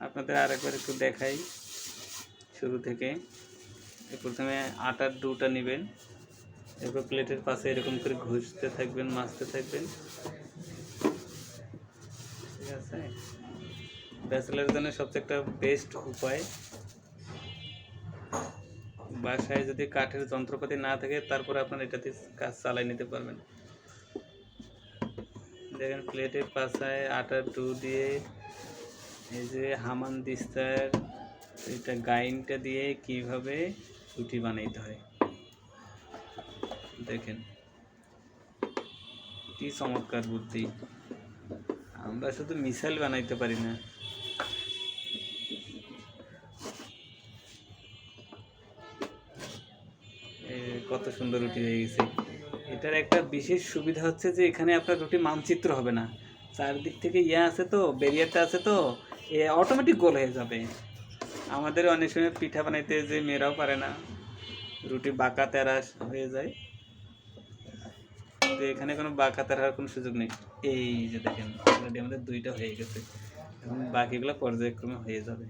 আপনাদের আরেকবার একটু দেখাই শুরু থেকে। প্রথমে আটার ডোটা নেবেন, এরপর প্লেটের পাশে এরকম করে ঘষতে থাকবেন, মাজতে থাকবেন, ঠিক আছে? ব্যাচেলার জন্য সবচেয়ে একটা বেস্ট উপায়। বাসায় যদি কাঠের যন্ত্রপাতি না থাকে তারপরে আপনারা এটাতে কাজ চালাই নিতে পারবেন। দেখেন প্লেটের পাশায় আটার ডো দিয়ে এই যে হামান দিস্তার এটা গাইনটা দিয়ে কিভাবে রুটি বানাইতে হয় দেখেন, কি চমৎকার বুদ্ধি। আমরা শুধু মিসাইল বানাইতে পারি না, কত সুন্দর রুটি হয়ে গেছে। এটার একটা বিশেষ সুবিধা হচ্ছে যে এখানে আপনার রুটি মানচিত্র হবে না, চারদিক থেকে আছে তো, ব্যারিয়ারটা আছে তো, এ অটোমেটিক গোল হয়ে যাবে। আমাদের অনেক সময় পিঠা বানাইতে যে মেয়েরাও পারে না, রুটি বাঁকা তেরা হয়ে যায়, তো এখানে কোনো বাঁকা তেরার কোনো সুযোগ নেই। এই যে দেখেন অলরেডি আমাদের দুইটা হয়ে গেছে, এখন বাকিগুলো পর্যায়ক্রমে হয়ে যাবে।